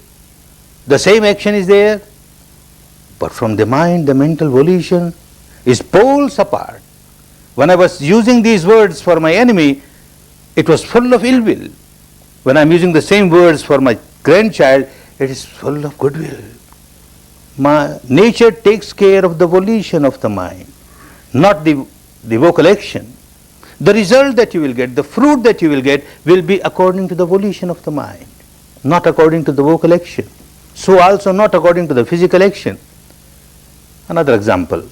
the same action is there, but from the mind, the mental volition is poles apart. When I was using these words for my enemy, it was full of ill will. When I'm using the same words for my grandchild, it is full of goodwill. My nature takes care of the volition of the mind, not the vocal action. The result that you will get, the fruit that you will get, will be according to the volition of the mind, not according to the vocal action. So also not according to the physical action. Another example.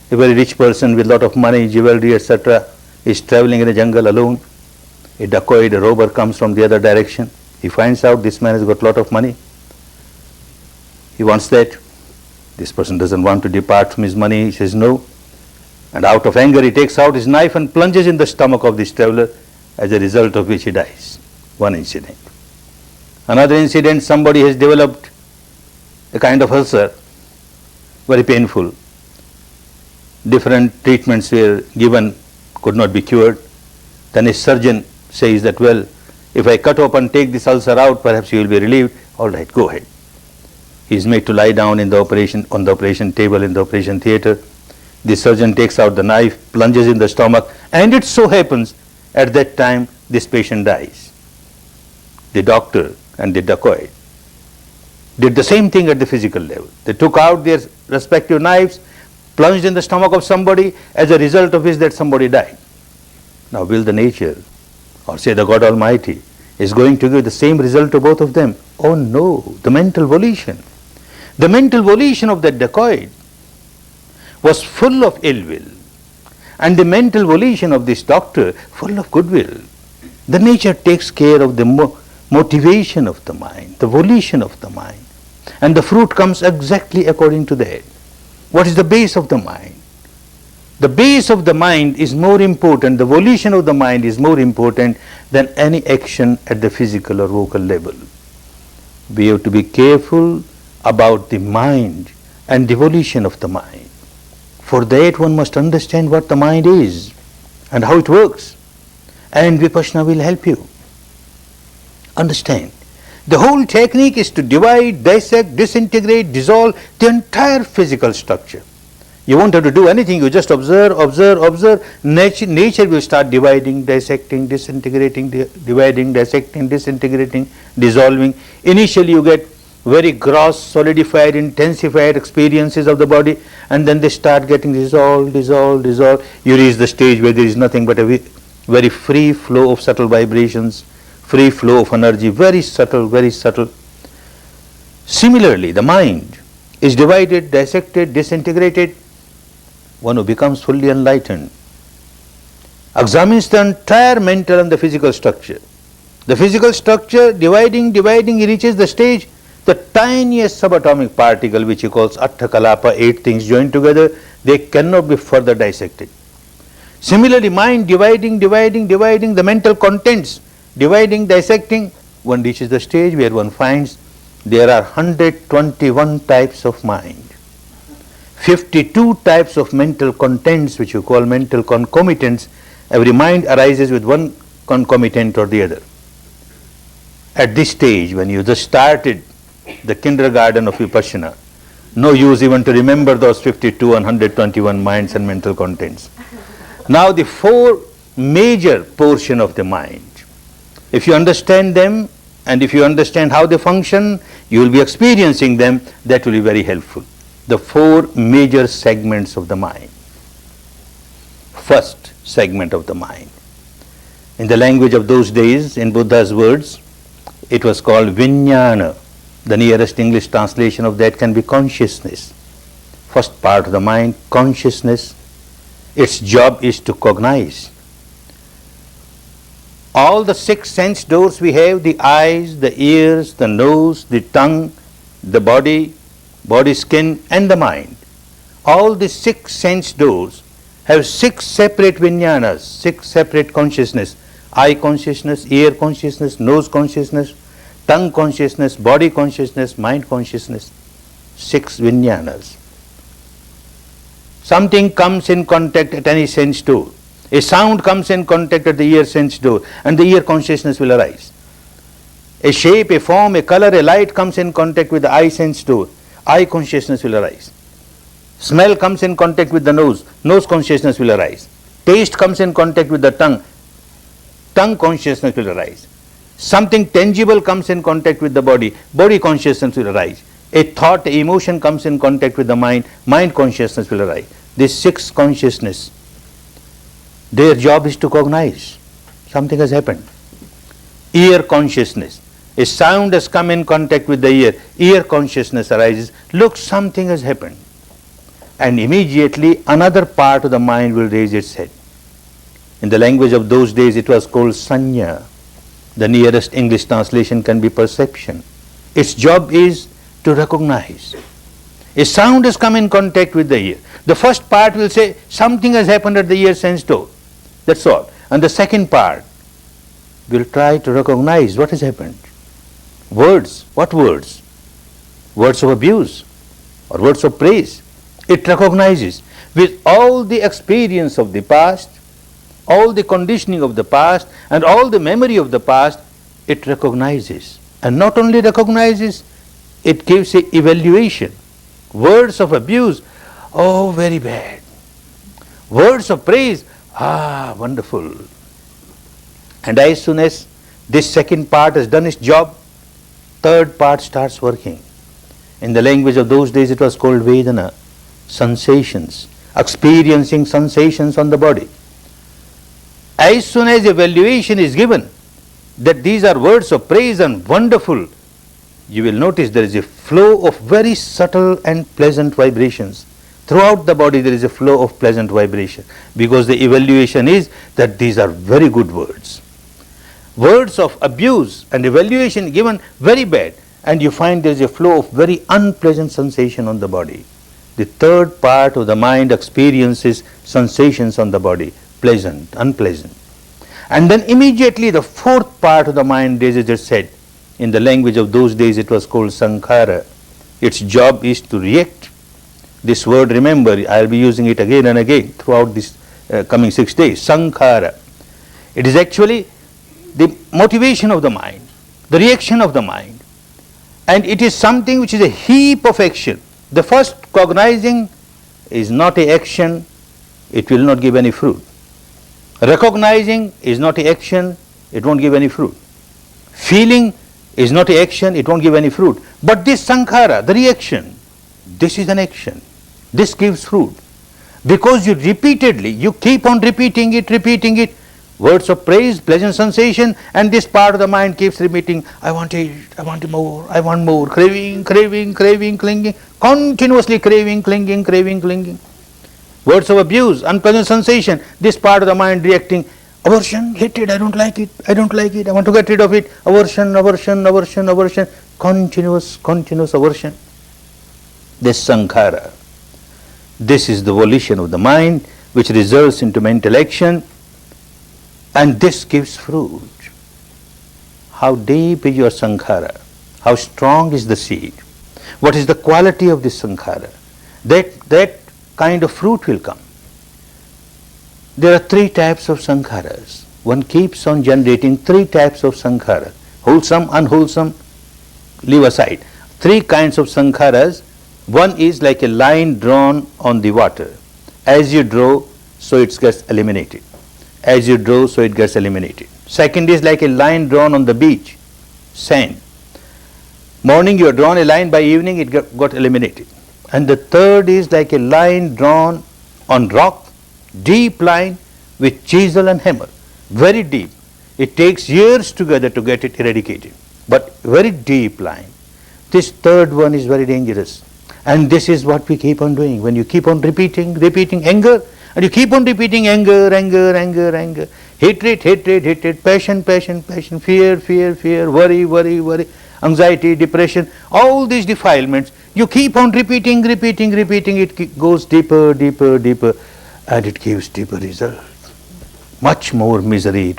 A very rich person with lot of money, jewelry, etc. is traveling in a jungle alone. A dacoit, a robber comes from the other direction. He finds out this man has got lot of money. He wants that. This person doesn't want to depart from his money. He says no. And out of anger he takes out his knife and plunges in the stomach of this traveler, as a result of which he dies. One incident. Another incident, somebody has developed a kind of ulcer, very painful. Different treatments were given, could not be cured. Then a surgeon says that, well, if I cut open, take this ulcer out, perhaps you will be relieved. All right, go ahead. He is made to lie down on the operation table in the operation theatre. The surgeon takes out the knife, plunges in the stomach, and it so happens at that time this patient dies. The doctor and the dacoit did the same thing at the physical level. They took out their respective knives, plunged in the stomach of somebody, as a result of which that somebody died. Now will the nature, or say the God Almighty, is going to give the same result to both of them? Oh no, the mental volition. The mental volition of that dacoit was full of ill will, and the mental volition of this doctor full of goodwill. The nature takes care of the motivation of the mind, the volition of the mind, and the fruit comes exactly according to that. What is the base of the mind? The base of the mind is more important, the volition of the mind is more important than any action at the physical or vocal level. We have to be careful about the mind and the volition of the mind. For that one must understand what the mind is and how it works. And Vipassana will help you understand. The whole technique is to divide, dissect, disintegrate, dissolve the entire physical structure. You won't have to do anything, you just observe, observe, observe. Nature will start dividing, dissecting, disintegrating, dividing, dissecting, disintegrating, dissolving. Initially you get very gross, solidified, intensified experiences of the body, and then they start getting dissolved, dissolved, dissolved. You reach the stage where there is nothing but a very free flow of subtle vibrations, free flow of energy, very subtle, very subtle. Similarly, the mind is divided, dissected, disintegrated. One who becomes fully enlightened examines the entire mental and the physical structure. The physical structure, dividing, he reaches the stage, the tiniest subatomic particle, which he calls Attakalapa, 8 things joined together, they cannot be further dissected. Similarly, mind dividing, the mental contents, dividing, dissecting, one reaches the stage where one finds there are 121 types of mind, 52 types of mental contents, which you call mental concomitants. Every mind arises with one concomitant or the other. At this stage, when you just started the kindergarten of Vipassana, no use even to remember those 52 and 121 minds and mental contents. Now the 4 major portion of the mind, if you understand them and if you understand how they function, you will be experiencing them, that will be very helpful. the four major segments of the mind. First segment of the mind. In the language of those days, in Buddha's words, it was called Vijnana. The nearest English translation of that can be consciousness. First part of the mind, consciousness. Its job is to cognize. All the six sense doors we have, the eyes, the ears, the nose, the tongue, the body, skin and the mind. All the six sense doors have six separate vijnanas, six separate consciousness. Eye consciousness, ear consciousness, nose consciousness, tongue consciousness, body consciousness, mind consciousness. Six vijnanas. Something comes in contact at any sense door. A sound comes in contact at the ear sense door and the ear consciousness will arise. A shape, a form, a color, a light comes in contact with the eye sense door. Eye consciousness will arise. Smell comes in contact with the nose. Nose consciousness will arise. Taste comes in contact with the tongue. Tongue consciousness will arise. Something tangible comes in contact with the body. Body consciousness will arise. A thought, a emotion comes in contact with the mind. Mind consciousness will arise. These six consciousness, their job is to cognize. Something has happened. Ear consciousness. A sound has come in contact with the ear. Ear consciousness arises. Look, something has happened. And immediately another part of the mind will raise its head. In the language of those days it was called sanya. The nearest English translation can be perception. Its job is to recognize. A sound has come in contact with the ear. The first part will say something has happened at the ear sense door. That's all. And the second part will try to recognize what has happened. Words. What words? Words of abuse or words of praise. It recognizes with all the experience of the past, all the conditioning of the past and all the memory of the past, it recognizes. And not only recognizes, it gives an evaluation. Words of abuse, oh, very bad. Words of praise, ah, wonderful. And as soon as this second part has done its job, third part starts working. In the language of those days it was called Vedana, sensations, experiencing sensations on the body. As soon as evaluation is given that these are words of praise and wonderful, you will notice there is a flow of very subtle and pleasant vibrations. Throughout the body there is a flow of pleasant vibration because the evaluation is that these are very good words. Words of abuse and evaluation given very bad, and you find there is a flow of very unpleasant sensation on the body. The third part of the mind experiences sensations on the body, pleasant, unpleasant. And then immediately the fourth part of the mind raises its head. In the language of those days it was called sankhara. Its job is to react. This word, remember, I will be using it again and again throughout this coming 6 days. Sankhara. It is actually the motivation of the mind, the reaction of the mind. And it is something which is a heap of action. The first cognizing is not an action, it will not give any fruit. Recognizing is not an action, it won't give any fruit. Feeling is not an action, it won't give any fruit. But this sankhara, the reaction, this is an action. This gives fruit. Because you repeatedly, you keep on repeating it, words of praise, pleasant sensation, and this part of the mind keeps repeating, I want it, I want more, I want more, craving, clinging, continuously craving, clinging. Words of abuse, unpleasant sensation, this part of the mind reacting, aversion, hatred, I don't like it, I want to get rid of it, aversion, continuous aversion. This sankhara, this is the volition of the mind which results into mental action, and this gives fruit. How deep is your sankhara? How strong is the seed? What is the quality of this sankhara? That kind of fruit will come. There are three types of sankharas. One keeps on generating three types of sankhara. Wholesome, unwholesome, leave aside. Three kinds of sankharas. One is like a line drawn on the water. As you draw, so it gets eliminated. As you draw, so it gets eliminated. Second is like a line drawn on the beach, sand. Morning you have drawn a line, by evening it got eliminated. And the third is like a line drawn on rock, deep line with chisel and hammer, very deep. It takes years together to get it eradicated, but very deep line. This third one is very dangerous. And this is what we keep on doing. When you keep on repeating anger, and you keep on repeating anger, hatred, passion, fear, worry, anxiety, depression, all these defilements, you keep on repeating, it goes deeper, and it gives deeper results. Much more misery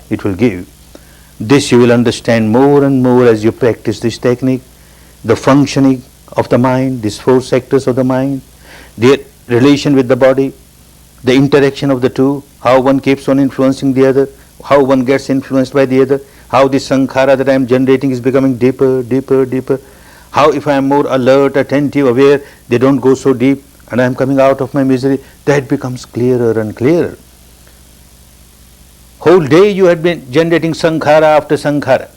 it will give. This you will understand more and more as you practice this technique, the functioning of the mind, these four sectors of the mind, their relation with the body, the interaction of the two, how one keeps on influencing the other, how one gets influenced by the other, how the sankhara that I am generating is becoming deeper, how if I am more alert, attentive, aware, they don't go so deep and I am coming out of my misery, that becomes clearer and clearer. Whole day you had been generating sankhara after sankhara.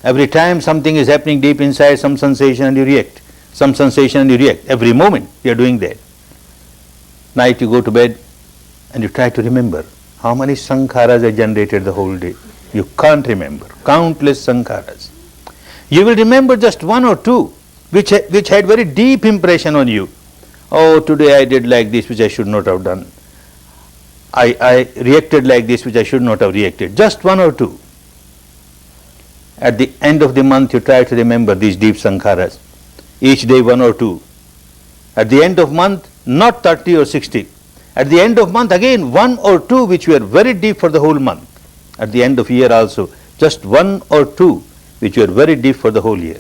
Every time something is happening deep inside, some sensation and you react, some sensation and you react. Every moment you are doing that. Night you go to bed and you try to remember how many sankharas are generated the whole day. You can't remember. Countless sankharas. You will remember just one or two which had very deep impression on you. Oh, today I did like this which I should not have done. I reacted like this which I should not have reacted. Just one or two. At the end of the month you try to remember these deep sankharas. Each day one or two. At the end of month, not 30 or 60. At the end of month again one or two which were very deep for the whole month. At the end of year also, just one or two which were very deep for the whole year.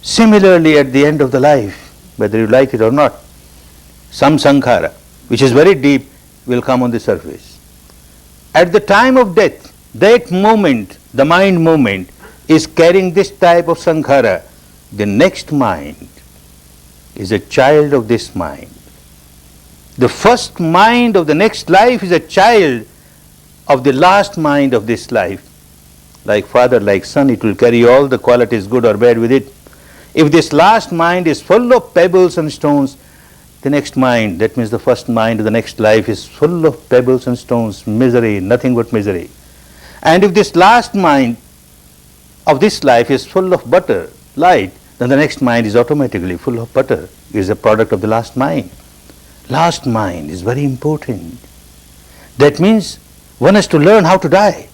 Similarly at the end of the life, whether you like it or not, some sankhara which is very deep will come on the surface. At the time of death, that moment, the mind moment, is carrying this type of sankhara. The next mind is a child of this mind. The first mind of the next life is a child of the last mind of this life. Like father, like son, it will carry all the qualities, good or bad, with it. If this last mind is full of pebbles and stones, the next mind, that means the first mind of the next life, is full of pebbles and stones, misery, nothing but misery. And if this last mind of this life is full of butter, light, then the next mind is automatically full of butter. It is a product of the last mind. Last mind is very important. That means one has to learn how to die.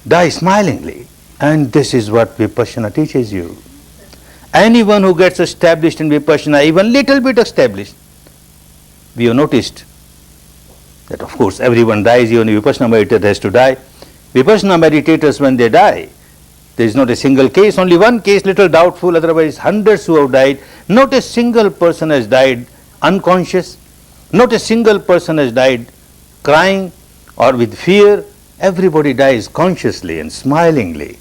Die smilingly. And this is what Vipassana teaches you. Anyone who gets established in Vipassana, even little bit established, we have noticed that of course everyone dies, even a Vipassana meditator has to die. Vipassana meditators, when they die, there is not a single case, only one case little doubtful, otherwise hundreds who have died. Not a single person has died unconscious, not a single person has died crying or with fear. Everybody dies consciously and smilingly.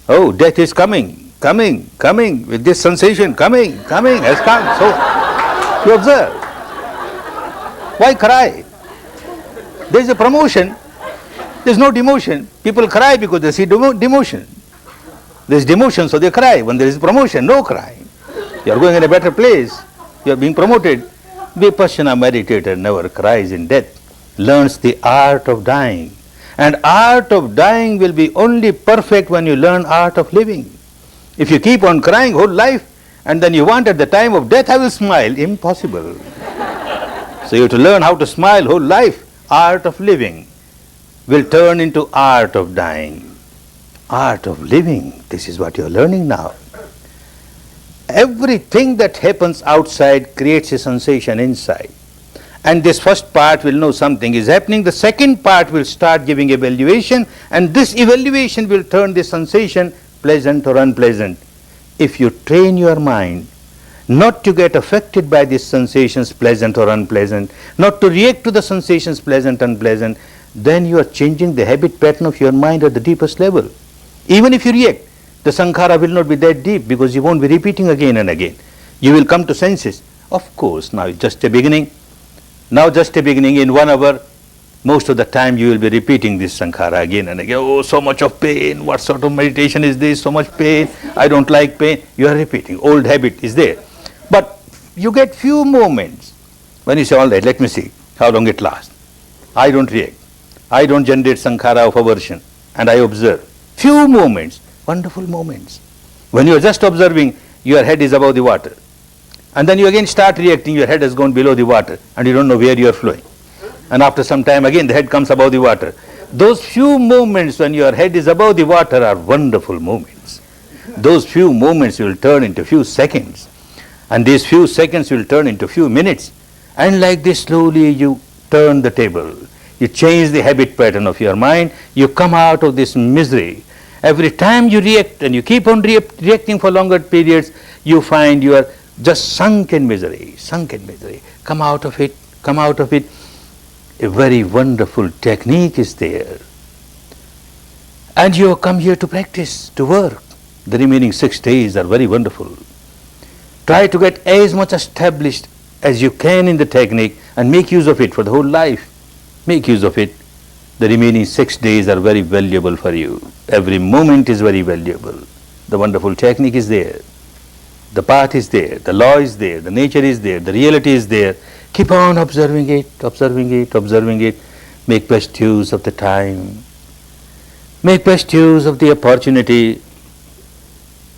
Oh, death is coming, with this sensation, coming, has come. So, you observe. Why cry? There is a promotion, there is no demotion. People cry because they see demotion. There is demotion, so they cry. When there is promotion, no crying. You are going in a better place, you are being promoted. Vipassana meditator never cries in death, learns the art of dying. And art of dying will be only perfect when you learn art of living. If you keep on crying whole life and then you want at the time of death I will smile, impossible. So you have to learn how to smile whole life. Art of living will turn into art of dying. Art of living, this is what you are learning now. Everything that happens outside creates a sensation inside. And this first part will know something is happening. The second part will start giving evaluation, and this evaluation will turn the sensation pleasant or unpleasant. If you train your mind not to get affected by these sensations, pleasant or unpleasant, not to react to the sensations, pleasant, unpleasant, then you are changing the habit pattern of your mind at the deepest level. Even if you react, the sankhara will not be that deep because you won't be repeating again and again. You will come to senses. Of course, now it's just a beginning. Now just a beginning, in 1 hour, most of the time you will be repeating this sankhara again and again. Oh, so much of pain, what sort of meditation is this, so much pain, I don't like pain. You are repeating, old habit is there. But You get few moments when you say, all right, let me see how long it lasts. I don't react. I don't generate sankhara of aversion. And I observe. Few moments, wonderful moments. When you are just observing, your head is above the water. And then you again start reacting, your head has gone below the water and you don't know where you are flowing. And after some time again the head comes above the water. Those few moments when your head is above the water are wonderful moments. Those few moments will turn into few seconds. And these few seconds will turn into few minutes. And like this slowly you turn the table. You change the habit pattern of your mind. You come out of this misery. Every time you react and you keep on reacting for longer periods, you find you are just sunk in misery, sunk in misery. Come out of it, come out of it. A very wonderful technique is there. And you have come here to practice, to work. The remaining 6 days are very wonderful. Try to get as much established as you can in the technique and make use of it for the whole life. Make use of it. The remaining 6 days are very valuable for you. Every moment is very valuable. The wonderful technique is there. The path is there. The law is there. The nature is there. The reality is there. Keep on observing it, observing it, observing it. Make best use of the time. Make best use of the opportunity.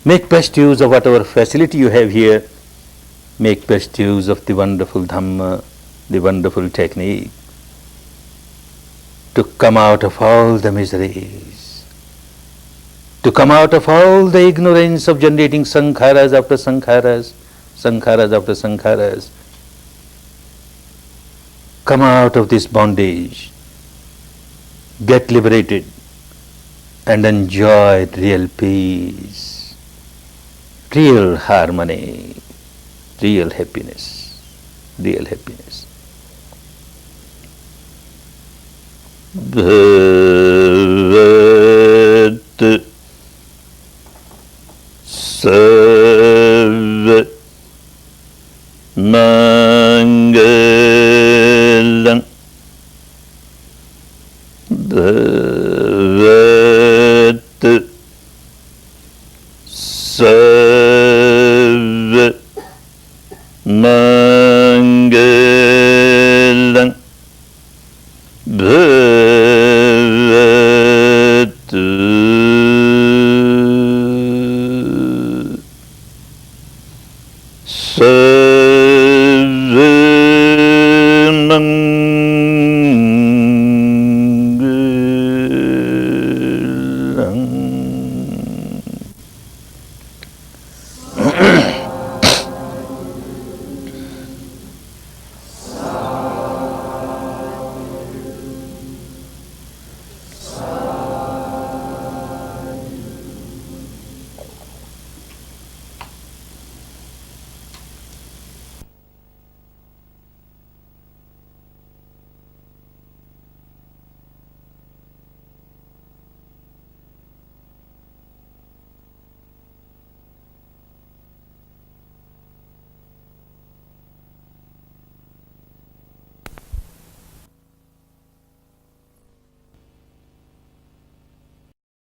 Make best use of whatever facility you have here. Make best use of the wonderful Dhamma, the wonderful technique, to come out of all the miseries, to come out of all the ignorance of generating sankharas after sankharas, sankharas after sankharas. Come out of this bondage, get liberated, and enjoy real peace, real harmony, real happiness, real happiness. Bhavat Sarva Mangalam Bhavat Sarva Mangalam Bhavatu Sarva